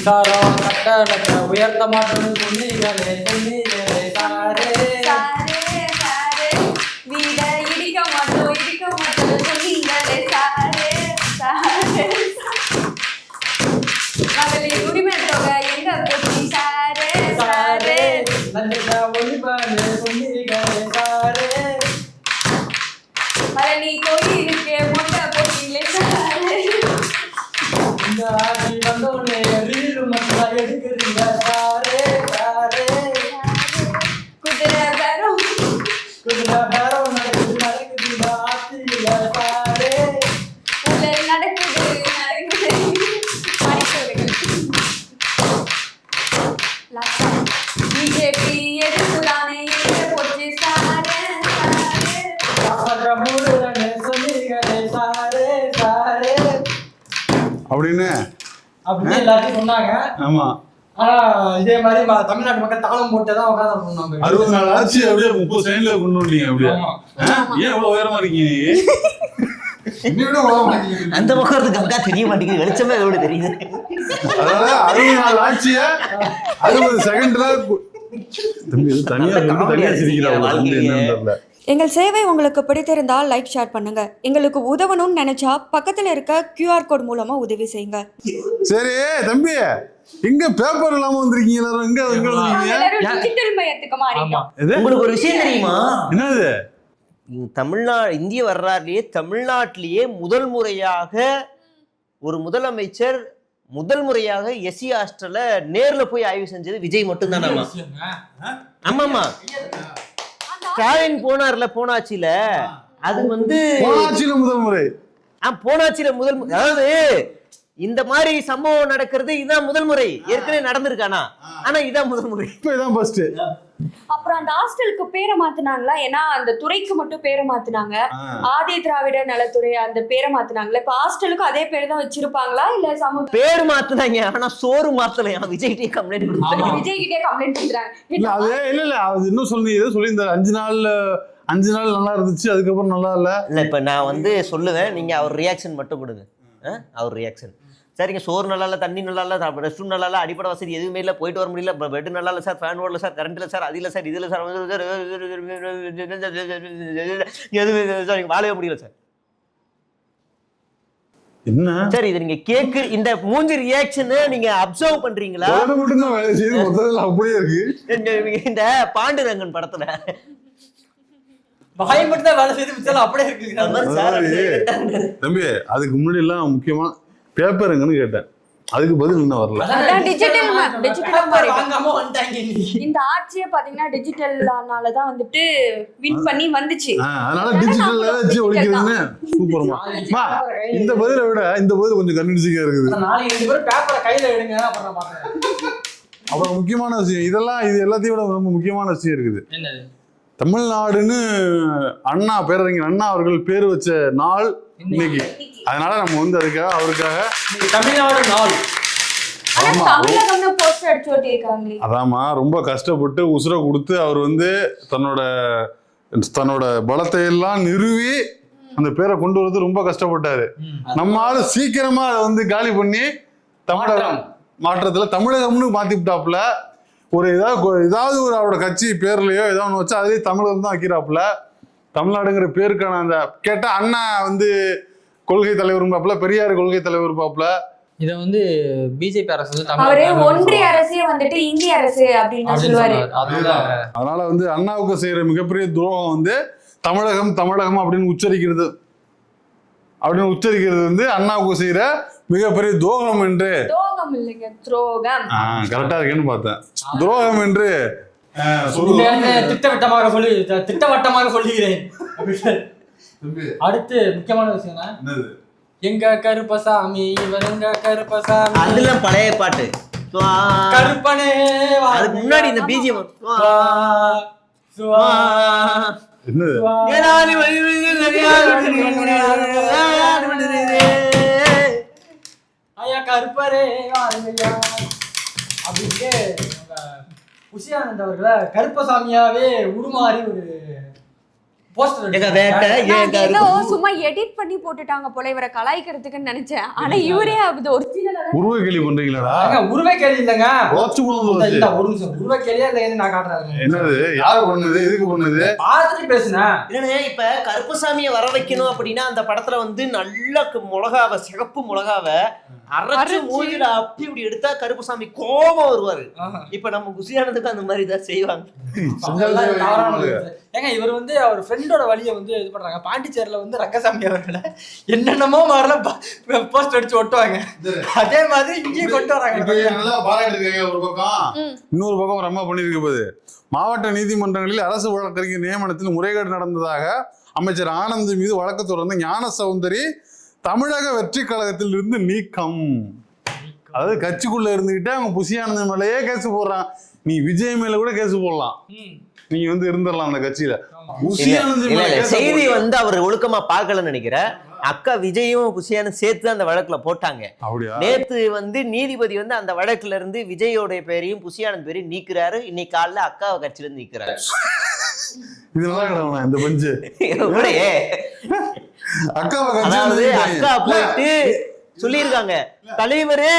மின்சாரம் கட்டணத்தை உயர்த்த மாட்டோம்னு சொன்னீங்களே சாரே சாரே சாரே வீட இடிக்க மாட்டோம் சொன்னீங்களே சாரே சாரே மகளிர் உரிமை தொகை எங்க போச்சு சாரே சாரே லஞ்சத்தை ஒழிப்பான்னு சொன்னீங்களே சாரே பழனி கோயிலுக்கு மொட்டை போட்டீங்களே சாரே இந்த ஆட்சி வந்தோடனே ரீலு மட்டும் எடுக்கிறீங்க சாரே சாரே குதிரை பேரம் நடக்குது இந்த ஆட்சியில சாரே உள்ள நடக்குது பிஜேபி எதிர்ப்புதானே எங்க போச்சு சாரே சாரே சொன்னீங்களே சாரே சாரே அப்படின்னு எல்லாத்தையும் சொன்னாங்க. ஆமா. ஆனா இதே மாதிரி தமிழ்நாட்டு மக்கள் தாளம் போட்டுதான் உட்காந்து சொன்னாங்க. 60 நாள் ஆச்சு அப்படியே 30 செகண்ட்ல கொண்டு வந்தீங்க அப்படியே. ஏன் இவ்வளவு உயரமா இருக்கீங்க அந்த பக்கம் கங்கா தெரிய மாட்டேங்குது, வெளிச்சமே எவ்வளவு தெரியுது. அதாவது 60 நாள் ஆட்சிய 60 செகண்ட்ல தனியா சிரிக்கிறாங்க. எங்கள் சேவை உங்களுக்கு பிடித்திருந்தால் லைக் ஷேர் பண்ணுங்க. எங்களுக்கு உதவணும்னு நினைச்சா பக்கத்துல இருக்க QR கோட் மூலமா உதவி செய்யுங்க. சரி தம்பி, எங்க பேப்பர் இல்லாம வந்திருக்கீங்க எல்லாரும்? எங்க டிஜிட்டல் மயத்துக்கு மாறிட்டோம். உங்களுக்கு ஒரு விஷயம் தெரியுமா? என்னது? இந்திய வரலாறுலயே தமிழ்நாட்டிலேயே முதல் முறையாக ஒரு முதலமைச்சர் எஸ்சி ஹாஸ்டல்ல நேர்ல போய் ஆய்வு செஞ்சது விஜய் மட்டும்தான். ஆமாமா, ஸ்டாலின் போனாச்சுல, அது முதல் முறை. போனாச்சில முதல், அதாவது இந்த மாதிரி சம்பவம் நடக்கிறது இதுதான் முதல் முறை. ஏற்கனவே நடந்திருக்கானா? ஆனா இதான் முதல் முறை, இதான் ஃபர்ஸ்ட். அப்புறம் அந்த ஹாஸ்டலுக்கு பேரை மாத்தினாங்களா? ஏன்னா அந்த துறைக்கு மட்டும் பேரை மாத்தினாங்க. ஆதி திராவிட நலத்துறை அந்த பேரை மாத்தினாங்களா? இப்ப ஹாஸ்டலுக்கு அதே பேர் தான் வச்சிருப்பாங்களா இல்ல சமூக பேர் மாத்தினாங்க? ஆனா சோறு மாத்தலையா? விஜய்கிட்டே கம்ப்ளைண்ட் கொடுத்தாங்க. விஜய்கிட்டே கம்ப்ளைண்ட் கொடுத்தாங்க. அது இல்ல அது இன்னும் சொல்லியிருந்தாரு 5 நாள் நல்லா இருந்துச்சு, அதுக்கப்புறம் நல்லா இல்ல. இப்ப நான் சொல்லுவேன், நீங்க அவர் ரியாக்ஷன் மட்டும் கொடுங்க. அவர் ரியாக்ஷன் சரிங்க. சோறு நல்லா இல்லை, தண்ணி நல்லா இல்லை, ரெஸ்ட் ரூம் நல்லா இல்லை, அடிப்படை வசதி எதுவுமே இல்லை, போயிட்டு வர முடியல, பெட் நல்லா இல்லை சார், ஃபேன் ஓடல சார், கரண்ட் இல்லை சார், அது இல்லை சார், இது இல்லை சார், எதுவும் வாழவே முடியல சார். என்ன சார் இது நீங்க கேக்கு இந்த மூஞ்சி ரியாக்ஷன் நீங்க அப்சர்வ் பண்றீங்களா? அப்படியே இருக்கு. இந்த பாண்டுரங்கன் படத்துல தம்பி, அதுக்கு முன்னாடி எல்லாம் முக்கியமா பேப்பர் எங்கன்னு கேட்டேன், அதுக்கு பதில் இன்னும் வரல. இந்த ஆட்சியே பாத்தீங்கன்னா டிஜிட்டல்னாலதான் வின் பண்ணி வந்துச்சு. அதனால டிஜிட்டல்ல வச்சு ஒழிக்கிறதுன்னு சூப்பர்மா. இந்த பதிலை விட இந்த பதில் கொஞ்சம் கன்வின்சிங்கா இருக்குது. அப்புறம் முக்கியமான விஷயம், இது எல்லாத்தையும் விட ரொம்ப முக்கியமான விஷயம் இருக்குது. தமிழ்நாடுன்னு பேரறிஞர் அண்ணா அவர்கள் பேர் வச்ச நாள் இன்னைக்கு. அதனால நம்ம அதுக்காக அவருக்காக தமிழ்நாடு நாள். அதாமா ரொம்ப கஷ்டப்பட்டு உசுரை கொடுத்து அவர் தன்னோட பலத்தை எல்லாம் நிறுவி அந்த பேரை கொண்டு வரது ரொம்ப கஷ்டப்பட்டாரு. நம்மால சீக்கிரமா அதை காலி பண்ணி தமிழகம் மாற்றத்துல தமிழகம்னு மாத்தி விட்டாப்புல. ஏதாவது ஒரு அவரோட கட்சி பேர்லயோ ஏதோ ஒன்று வச்சா அதுலேயே தமிழகம் தான் வைக்கிறாப்புல. தமிழ்நாடுங்கிற பேருக்கான அந்த கேட்டா அண்ணா கொள்கை தலைவர் பாப்புல, பெரியார் கொள்கை தலைவர் பாப்புல. இத பிஜேபி அரசு ஒன்றிய அரசே இந்திய அரசு அப்படின்னு சொல்லுவாரு. அதனால அண்ணாவுக்கு செய்யற மிகப்பெரிய துரோகம் தமிழகம் தமிழகம் அப்படின்னு உச்சரிக்கிறது அண்ணாவுக்கு செய்யற மிகப்பெரிய துரோகம் என்று கரெக்டா இருக்கேன்னு பார்த்தேன். துரோகம் என்று திட்டவட்டமாக சொல்லுகிறேன். அடுத்து முக்கியமான விஷயம், எங்க கருப்பசாமி இவர் எங்க கருப்பசாமி, அதெல்லாம் பழைய பாட்டு. கருப்பனே அதுக்கு முன்னாடி இந்த பிஜிஎம் ஐயா கருப்பரே வாருங்கய்யா அப்படின்ட்டு புஷியானந்த் அவர்களை கருப்பசாமியாவே உருமாறி ஒரு எங்க வேட்டை நான் ஏன் ஏதோ சும்மா எடிட் பண்ணி போட்டுட்டாங்க போல இவரை கலாய்க்கிறதுக்குன்னு நினைச்சேன். ஆனா இவரே அது ஒரிஜினலா உருவ கேள்வி பண்றீங்களா? உருவை கேள்வி இல்லைங்க. உழைச்சு கொடுத்து இந்த ஒரு நிமிஷம் உருவை கேள்வியா இல்லைன்னு நான் காட்டுறேன். என்னது, யாரு பண்ணது, எதுக்கு பண்ணது? பார்த்துட்டு பேசுனேன். இல்லைண்ணே, இப்ப கருப்பசாமியை வர வைக்கணும் அப்படின்னா அந்த படத்துல வந்து நல்ல மிளகாவை, சிகப்பு மிளகாவை அரைச்சு மூஞ்சில அப்படி இப்படி எடுத்தா கருப்பசாமி கோபம் வருவாரு. இப்ப நம்ம குசியானதுக்கு அந்த மாதிரி தான் செய்வாங்க. ஏங்க இவர் வந்து அவர் ஃப்ரெண்டோட வழியை வந்து இது பண்றாங்க. பாண்டிச்சேரியில வந்து ரங்கசாமி அவர்களை என்னென்னமோ மாதிரிலாம் போஸ்ட் அடிச்சு ஒட்டுவாங்க. அதே மாதிரி இங்கேயும் கொண்டு வராங்க. நல்லா பாராட்டிருக்காங்க ஒரு பக்கம், இன்னொரு பக்கம் ரொம்ப பண்ணிருக்க போது. மாவட்ட நீதிமன்றங்களில் அரசு வழக்கறிஞர் நியமனத்தில் முறைகேடு நடந்ததாக அமைச்சர் ஆனந்த் மீது வழக்கு தொடர்ந்த ஞான சௌந்தரி தமிழக வெற்றி கழகத்தில் இருந்து நீக்கம். அதாவது கட்சிக்குள்ள இருந்துகிட்டே அவங்க புசி ஆனந்த் மேலேயே கேஸ் போடுறான். நீ விஜய் மேல கூட கேஸ் போடலாம், நீங்க வந்து இருந்துடலாம் அந்த கட்சியில. செய்தி வந்து அவர் ஒழுக்கமா பார்க்கலன்னு நினைக்கிறேன். அக்கா விஜயும் புசியானும் சேர்த்து அந்த வழக்குல போட்டாங்க. நேத்து வந்து நீதிபதி வந்து அந்த வழக்குல இருந்து விஜயோடைய பேரையும் புசியானந்த் பேரையும் நீக்கிறாரு. இன்னைக்கு காலைல அக்காவை கட்சியில இருந்து நீக்கிறாரு. இதெல்லாம் இந்த பஞ்சு அக்கா போயிட்டு சொல்லியிருக்காங்க, தலைவரே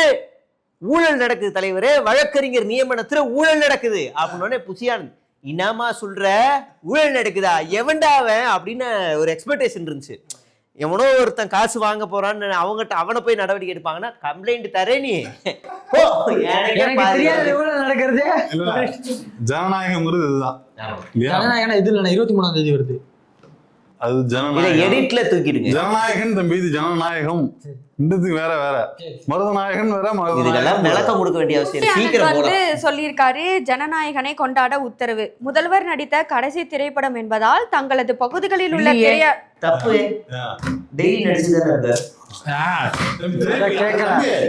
ஊழல் நடக்குது, தலைவரே வழக்கறிஞர் நியமனத்துல ஊழல் நடக்குது அப்படின்னு. புசியானந்த் இனாமா சொல்ற ஊழல் நடக்குதா, எவன்டாவன் அப்படின்னு ஒரு எக்ஸ்பெக்டேஷன் இருந்துச்சு. எவனோ ஒருத்தன் காசு வாங்க போறான்னு அவங்ககிட்ட அவனை போய் நடவடிக்கை எடுப்பாங்கன்னா கம்ப்ளைண்ட் தரே நீ நடக்கிறது. ஜனநாயகம் இதுதான். ஜனநாயகம் இது இல்ல, 23ஆம் தேதி வருது. அது ஜனநாயகம். எடிட்ல தூக்கிடுங்க. ஜனநாயகம் தம்பி, இது ஜனநாயகம். இந்ததுக்கு வேற வேற, மருதநாயகன் வேற. இதெல்லாம் விளக்கம் கொடுக்க வேண்டிய அவசியம். சீக்கிரம் வந்து சொல்லியிருக்காரு, ஜனநாயகனை கொண்டாட உத்தரவு. முதல்வர் நடித்த கடைசி திரைப்படம் என்பதால் தங்களது பகுதிகளில் உள்ள தப்பு டெய்லி நடிச்சுதானே.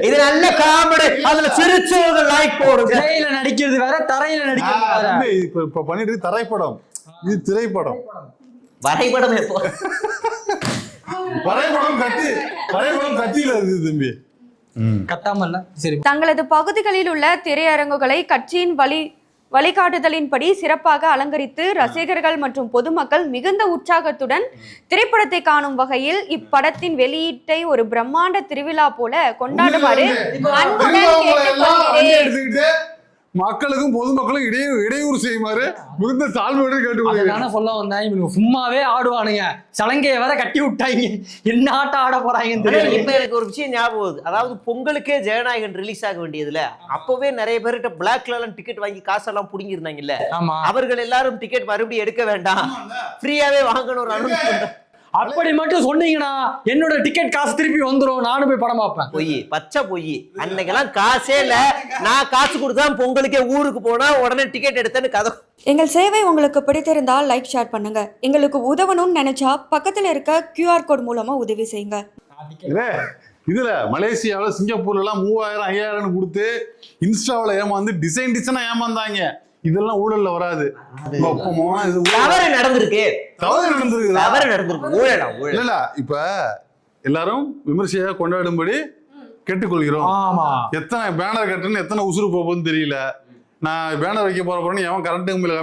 இது நல்ல காமெடி, அதுல சிரிச்சவங்க லைக் போடுங்க. திரையில நடிக்கிறது வேற, தரையில நடிக்கிறது வேற. இப்ப பண்ணிட்டு திரைப்படம், இது திரைப்படம். வரைபடம் எப்போ? வரைபடம் கட்சியில இருக்குது தம்பி, கட்டாமல்ல. சரி, தங்களது பகுதிகளில் உள்ள திரையரங்குகளை கட்சியின் வழிகாட்டுதலின்படி சிறப்பாக அலங்கரித்து ரசிகர்கள் மற்றும் பொதுமக்கள் மிகுந்த உற்சாகத்துடன் திரைப்படத்தை காணும் வகையில் இப்படத்தின் வெளியீட்டை ஒரு பிரம்மாண்ட திருவிழா போல கொண்டாடுமாறு மக்களுக்கும் பொதுமக்களும் இடையூறு செய்யுமாறு மிகுந்த தாழ்மையுடன் கேட்டுக்கொள்கிறேன். சொல்ல வந்தேன், இவங்க சும்மாவே ஆடுவானுங்க, சலங்கையை வேற கட்டி விட்டாங்க, என்ன ஆட்டம் ஆட போறாங்கன்னு தெரியல. இப்ப எனக்கு ஒரு விஷயம் ஞாபகம் வருது. அதாவது பொங்கலுக்கே ஜனநாயகன் ரிலீஸ் ஆக வேண்டியதுல அப்பவே நிறைய பேர்கிட்ட பிளாக்ல எல்லாம் டிக்கெட் வாங்கி காசெல்லாம் புடிங்கிருந்தாங்கல்ல, அவர்கள் எல்லாரும் டிக்கெட் மறுபடியும் எடுக்க வேண்டாம், ஃப்ரீயாவே வாங்கணும் ஒரு அனௌன்ஸ்மெண்ட். அப்படி மட்டும் சொன்னீங்கன்னா என்னோட டிக்கெட் காசு திருப்பி வந்துடும், நானும் போய் படம் பார்ப்பேன். பொய், பச்சை பொய். அன்னைக்கெல்லாம் காசே இல்ல, நான் காசு கொடுத்தா பொங்கலுக்கே ஊருக்கு போனா உடனே டிக்கெட் எடுத்தேன்னு கதை. எங்கள் சேவை உங்களுக்கு பிடித்திருந்தால் லைக் ஷேர் பண்ணுங்க. எங்களுக்கு உதவணும்னு நினைச்சா பக்கத்துல இருக்க QR கோட் மூலமா உதவி செய்யுங்க. இதுல மலேசியாவில் சிங்கப்பூர்ல எல்லாம் 3000 5000 கொடுத்து இன்ஸ்டாவில் ஏமாந்து டிசைனா ஏமாந்தாங்க. இதெல்லாம் ஊழல்ல வராது. தவறு நடந்திருக்கு. இல்ல இப்ப எல்லாரும் விமர்சையாக கொண்டாடும்படி கேட்டுக்கொள்கிறோம். எத்தனை பேனர் கட்டுன்னு எத்தனை உசுறு போகுதுன்னு தெரியல. நான் பேனர் வைக்க போறேன்னு எவன் கரண்ட் கம்பியில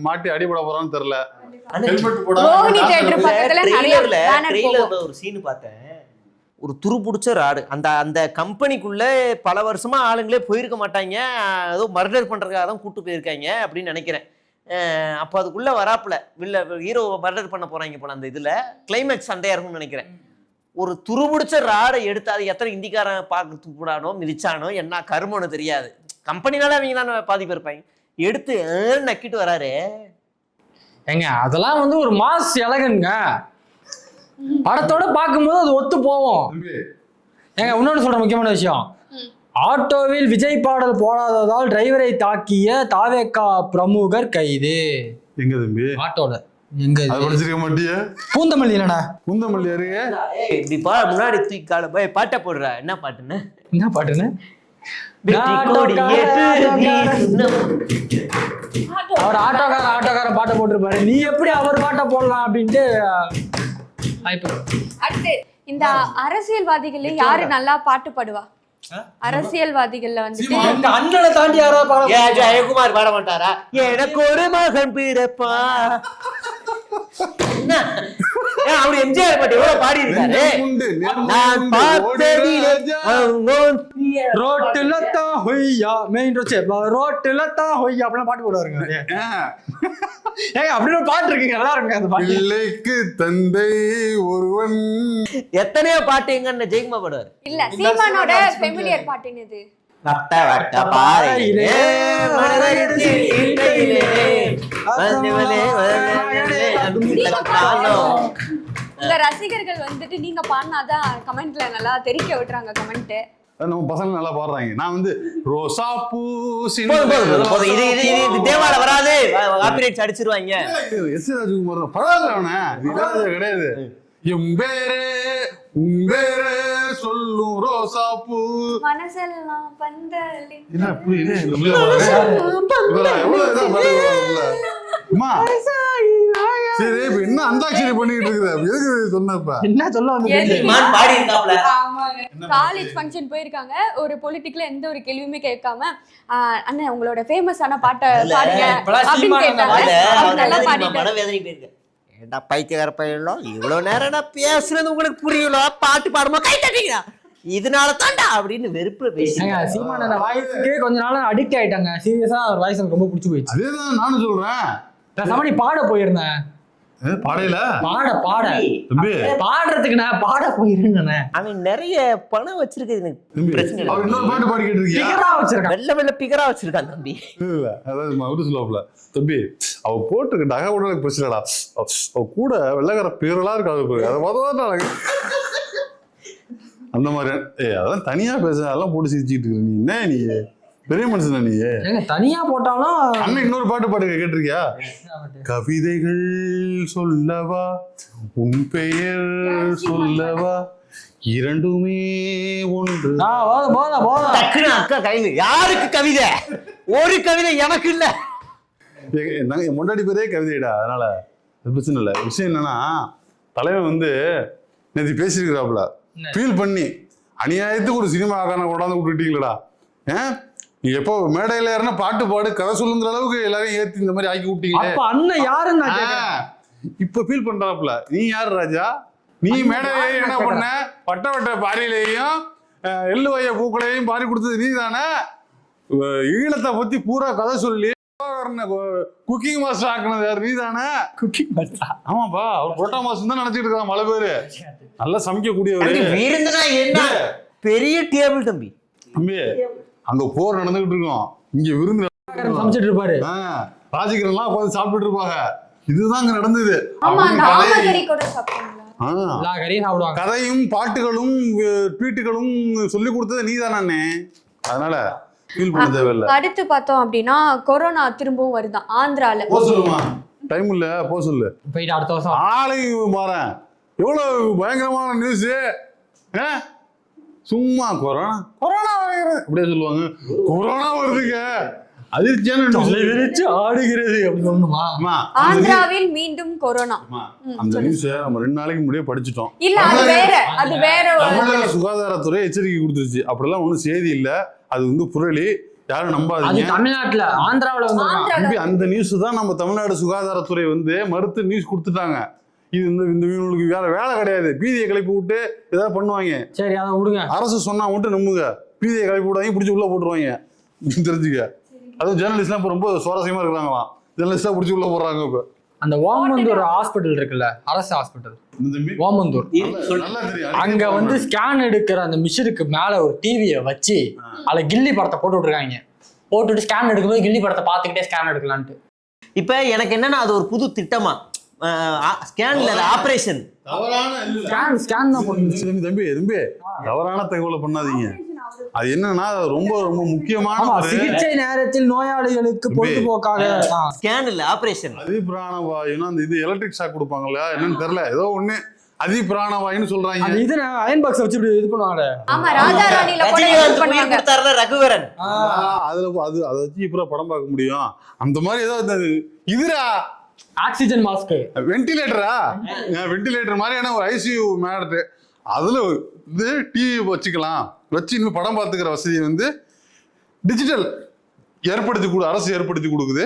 மாட்டி அடிபட போறான்னு தெரியல. ஹெல்மெட் போடாம ஒரு சீன் பார்த்தேன். ஒரு துரு பிடிச்ச ராடு. அந்த கம்பெனிக்குள்ள பல வருஷமா ஆளுங்களே போயிருக்க மாட்டாங்க, ஏதோ மர்டர் பண்றதுக்காக தான் கூட்டு போயிருக்காங்க அப்படின்னு நினைக்கிறேன். அப்போ அதுக்குள்ள வராப்புல ஹீரோ மர்டர் பண்ண போறாங்க போல. அந்த இதுல கிளைமேக்ஸ் சண்டையா இருக்கும்னு நினைக்கிறேன். ஒரு துரு பிடிச்ச ராடை எடுத்து அது எத்தனை இந்திக்காரன் பார்க்க துப்புடானோ மிதிச்சானோ என்ன கருமன்னு தெரியாது. கம்பெனினால அவங்க தான் பாதிப்பு இருப்பாங்க. எடுத்து நக்கிட்டு வராரு. ஏங்க அதெல்லாம் வந்து ஒரு மாஸ் எலகன்ங்க, படத்தோட பார்க்கும்போது அது ஒத்து போவோம். ஏங்க இன்னொன்னு சொல்ற முக்கியமான விஷயம், ஆட்டோவில் விஜய் பாடல் போடாததால் டிரைவரை தாக்கிய தாவேகா பிரமுகர் கைது. எங்க தம்பி? ஆட்டோல. எங்க படிச்சிருக்க மாட்டியா? பூந்தமல்லி இல்லனா? பூந்தமல்லி அருகே இப்படி முன்னாடி தூக்கி கால போய் பாட்ட போடுற. என்ன பாட்டுன்னு? அவர் ஆட்டோக்காரன் பாட்டை போட்டிருப்பாரு. நீ எப்படி அவர் பாட்டை போடலாம் அப்படின்ட்டு. அடுத்து இந்த அரசியல்வாதிகள் யாரு நல்லா பாட்டு பாடுவா? அரசியல்வாதிகள்ல வந்து அண்ணனை தாண்டி யாரா ஜெயக்குமார் பாட மாட்டாரா? எனக்கு ஒரு மகன் பிறப்பா. அவர் எம்ஜிஆர் பாட்டு எவ்வளவு பாடி இருக்காரு. நான் பார்த்ததிலே ரோட்டுல தான் ஹொய்யா மெயின் ரோட்டுல தான் ஹொய்யா அப்படிலாம் பாட்டு போடுவாருங்க. ஏங்க அப்படின்னு பாட்டு இருக்குங்க, நல்லா இருக்குங்க அந்த பாட்டு. பிள்ளைக்கு தந்தை ஒருவன். எத்தனையோ பாட்டு எங்கன்னு ஜெயக்குமார் பாடுவார். இல்ல சீமானோட ஃபெமிலியர் பாட்டுன்னு இது. வட்ட வட்ட பாறையிலே மனதிலே இடையிலே வந்தவளே உங்க ரசிகர்கள் வந்துட்டு நீங்க பாடினாதான் கமெண்ட்ல நல்லா தெரிக்க விட்டுறாங்க கமெண்ட். நம்ம பசங்க நல்லா பாடுறாங்க. நான் வந்து ரோசா பூ இது தேவால வராது, காப்பிரைட்ஸ் அடிச்சிருவாங்க. எஸ் ராஜகுமார் பரவாயில்ல கிடையாது. எம்பேரே உம்பேரே சொல்லும் ரோசா பூ மனசெல்லாம் பந்தலி. என்ன புரியல? சரி இப்ப என்ன அந்தாட்சரி பண்ணிட்டு இருக்குது? எதுக்கு சொன்னப்ப என்ன சொல்ல வந்து பாடி இருக்காப்ல. காலேஜ் ஃபங்க்ஷன் போயிருக்காங்க. ஒரு பொலிட்டிக்ல எந்த ஒரு கேள்வியுமே கேட்காம அண்ணன் உங்களோட ஃபேமஸான பாட்டை பாடுங்க அப்படின்னு கேட்டாங்க. நல்லா பாடிட்டாங்க. மனவேதனை போயிருக்கு. ஏண்டா பைத்தியக்கார பையன், இவ்வளவு நேரம் நான் பேசுறது உங்களுக்கு புரியல, பாட்டு பாடுமா கை தட்டிங்களா, இதனால தாண்டா அப்படின்னு வெறுப்புல பேசுங்க. சீமான வாய்ஸ்க்கே கொஞ்ச நாள் அடிக்ட் ஆயிட்டாங்க. சீரியஸா அவர் வாய்ஸ் எனக்கு ரொம்ப பிடிச்சி போயிடுச்சு. அதேதான் நானும் சொல்றேன். சமணி பாட போயிருந்தேன். பாடையில பாட பாடுறதுக்கு நான் பாட போயிருந்தேன். அவன் நிறைய பணம் வச்சிருக்கிறது எனக்கு பிரச்சனை இல்லை. இன்னொரு பாட்டு பாடி வச்சிருக்கான், வெள்ள வெள்ள பிகரா வச்சிருக்கான் தம்பி. இல்ல அதாவது அவரு சொல்லுவாப்ல, தம்பி அவ போட்டுக்க நகை உடலுக்கு பிரச்சனைடா, அவ கூட வெள்ளக்கார பேரெல்லாம் இருக்காது, அதை பார்த்தா அந்த மாதிரி. அதெல்லாம் தனியா பேச அதெல்லாம் போட்டு சிரிச்சுட்டு இருக்கு. நீ என்ன நீ பெரிய மனுஷனா நீ? தனியா போட்டாலும் அண்ணன் இன்னொரு பாட்டு பாடுங்க, கேட்டிருக்கியா? கவிதைகள் சொல்லவா உன் பெயர் சொல்லவா இரண்டுமே ஒன்று. டக்குனு அக்கா கைது. யாருக்கு கவிதை? ஒரு கவிதை எனக்கு இல்ல. என் முன்னாடி பேரே கவிதைடா, அதனால பிரச்சனை இல்லை. விஷயம் என்னன்னா, தலைவன் வந்து நேற்று பேசியிருக்கிறாப்புல, ஃபீல் பண்ணி அநியாயத்துக்கு ஒரு சினிமா ஆகான கொண்டாந்து விட்டுட்டீங்களடா. நீ எப்போ மேடையில ஏறினா பாட்டு பாடு கதை சொல்லுங்கிற அளவுக்கு எல்லாரையும் ஏத்தி இந்த மாதிரி ஆக்கி விட்டீங்களே. அண்ணன் யாருன்னு இப்ப ஃபீல் பண்றாப்புல. நீ யாரு ராஜா? நீ மேடையில என்ன பண்ண? வட்ட வட்ட பாரியிலையும் எள்ளு வைய பூக்களையும் பாரி கொடுத்தது நீ தானே. ஈழத்தை பத்தி பூரா கதை சொல்லி குக்கிங் மாஸ்டர் ஆக்குனது யாரு? நீ தானே. Cooking master? ஆமாப்பா, அவர் புரோட்டா மாஸ்டர் தான் நினைச்சிட்டு இருக்காங்க பல பேரு. நல்லா சமைக்கக்கூடியவர். விருந்துனா என்ன பெரிய டேபிள் தம்பி. தம்பி அங்க போர் நடந்துகிட்டு இருக்கோம், இங்க விருந்து சமைச்சிட்டு இருப்பாரு. ராஜகிரன்லாம் உட்காந்து சாப்பிட்டு இருப்பாங்க. இதுதான் அங்க நடந்தது. கதையும் பாட்டுகளும் ட்வீட்டுகளும் சொல்லி கொடுத்தது நீ தானே. அதனால ஃபீல் பண்ண தேவையில்லை. அடுத்து பார்த்தோம் அப்படின்னா கொரோனா திரும்பவும் வருதான் ஆந்திரால. போ சொல்லுமா, டைம் இல்ல, போ சொல்லு. போயிட்டு அடுத்த வருஷம் ஆளையும் மாறேன். எவ்வளவு பயங்கரமான நியூஸ். சும்மா கொரோனா கொரோனா அப்படியே சொல்லுவாங்க. கொரோனா வருதுங்க, அதிர்ச்சியான ஆடுகிறது அப்படி சொல்லணுமா? ஆந்திராவில் மீண்டும் கொரோனா. அந்த நியூஸ் நம்ம 2 நாளைக்கு முன்னாடியே படிச்சுட்டோம். இல்ல அது வேற தமிழக சுகாதாரத்துறை எச்சரிக்கை கொடுத்துருச்சு. அப்படிலாம் ஒண்ணும் செய்தி இல்ல, அது வந்து புரளி, யாரும் நம்பாதீங்க. தமிழ்நாட்டுல ஆந்திராவில வந்து அந்த நியூஸ் தான் நம்ம தமிழ்நாடு சுகாதாரத்துறை வந்து மறுத்து நியூஸ் கொடுத்துட்டாங்க. இது இந்த இவங்களுக்கு வேற வேலை கிடையாது, பீதியை கிளப்பி விட்டு ஏதாவது பண்ணுவாங்க. சரி அதை விடுங்க, அரசு சொன்னா மட்டும் நம்புங்க. பீதியை கிளப்பி விடாங்க, பிடிச்சி உள்ள போட்டுருவாங்க. தெரிஞ்சுக்க. அதுவும் ஜேர்னலிஸ்ட்லாம் இப்போ ரொம்ப சுவாரஸ்யமா இருக்கிறாங்களாம். ஜேர்னலிஸ்டா பிடிச்சி உள்ள போடுறாங்க. இப்போ அந்த ஓமந்தூர் ஹாஸ்பிட்டல் இருக்குல்ல, அரசு ஹாஸ்பிட்டல் ஓமந்தூர், அங்க வந்து ஸ்கேன் எடுக்கிற அந்த மிஷினுக்கு மேல ஒரு டிவியை வச்சு அதுல கில்லி படத்தை போட்டு விட்டுருக்காங்க. போட்டுட்டு ஸ்கேன் எடுக்கும்போது கில்லி படத்தை பார்த்துக்கிட்டே ஸ்கேன் எடுக்கலான்ட்டு. இப்ப எனக்கு என்னன்னா அது ஒரு புது திட்டமா, ஸ்கேன்ல ஆபரேஷன் ஸ்கேன் தான் போட்டு. தம்பி தவறான தகவலை பண்ணாதீங்க. அது என்னன்னா ரொம்ப ரொம்ப முக்கியமான சிகிச்சை நேரத்தில் நோயாளிகளுக்கு பொழுதுபோக்காக ஸ்கேன் இல்ல ஆபரேஷன். அதிபிராணவாயுன்னா அந்த இது எலக்ட்ரிக் ஷாக் கொடுப்பாங்கல்ல, என்னன்னு தெரியல, ஏதோ ஒண்ணு அதிபிராணவாயுன்னு சொல்றாங்க. இது அயன் பாக்ஸ் வச்சு இப்படி இது பண்ணுவாங்க. ஆமா, ராஜா ராணில போட்டு கொடுத்தாருல ரகுவரன், அதுல அது அதை வச்சு இப்ப படம் பார்க்க முடியும். அந்த மாதிரி ஏதோ இதுரா ஆக்சிஜன் மாஸ்க், வென்டிலேட்டரா, வென்டிலேட்டர் மாதிரியான ஒரு ஐசியூ மேட், அதுல இது டிவி வச்சுக்கலாம், வச்சு இன்னும் படம் பார்த்துக்கிற வசதியை வந்து டிஜிட்டல் அரசு ஏற்படுத்தி கொடுக்குது.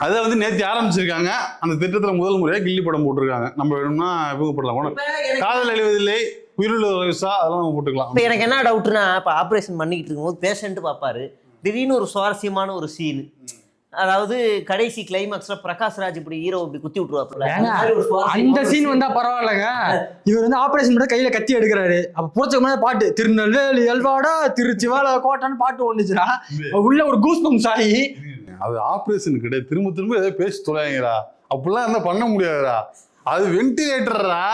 அதை வந்து நேற்று ஆரம்பிச்சிருக்காங்க. அந்த திட்டத்துல முதல் முறையாக கில்லி படம் போட்டிருக்காங்க. நம்ம வேணும்னா இவங்க போடலாம். காதல் அழிவதில்லை, உயிருள்ள விசா, அதெல்லாம் நம்ம போட்டுக்கலாம். இப்போ எனக்கு என்ன டவுட்னா, இப்போ ஆப்ரேஷன் பண்ணிக்கிட்டு இருக்கும்போது பேஷண்ட் பார்ப்பாரு, திடீர்னு ஒரு சுவாரஸ்யமான ஒரு சீன், அதாவது கடைசி கிளைமாக்ஸ்ல பிரகாஷ்ராஜ் இப்படி ஹீரோ இப்படி குத்தி விட்டுருவாப்புல, அந்த சீன் வந்தா பரவாயில்லைங்க. இவர் வந்து ஆபரேஷன் பண்ண கையில கத்தி எடுக்கிறாரு. அப்ப போறதுக்கு முன்னாடி பாட்டு திருநெல்வேலி எல்வாடா திருச்சிவால கோட்டான்னு பாட்டு ஒண்ணுச்சுடா, உள்ள ஒரு கூஸ் பம்ப்ஸ் ஆகி. அது ஆப்ரேஷன் கிடையாது, திரும்ப திரும்ப ஏதோ பேசி தொலைங்கடா, அப்படிலாம் என்ன பண்ண முடியாதுடா. அது வென்டிலேட்டர்ரா,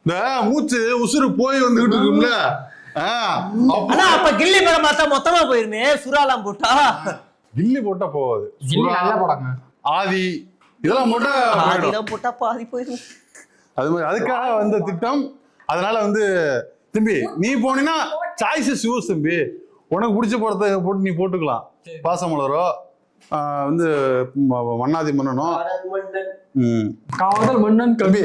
இந்த மூச்சு உசுறு போய் வந்துகிட்டு இருக்கும்ல. ஆனா அப்ப கில்லி படம் பார்த்தா மொத்தமா போயிருமே, சுறாலாம் போட்டா. கில்லி போட்டா போகாது, நல்லா போடாங்க. ஆதி இதெல்லாம் போட்டா பாதி போயிடும். அது மாதிரி அதுக்காக வந்த திட்டம். அதனால வந்து தம்பி நீ போனீங்கன்னா சாய்ஸஸ் யூஸ் தம்பி, உனக்கு பிடிச்ச படத்தை போட்டு நீ போட்டுக்கலாம். பாசமலரோ வந்து மன்னாதி மன்னனோ, காதல் மன்னன் தம்பி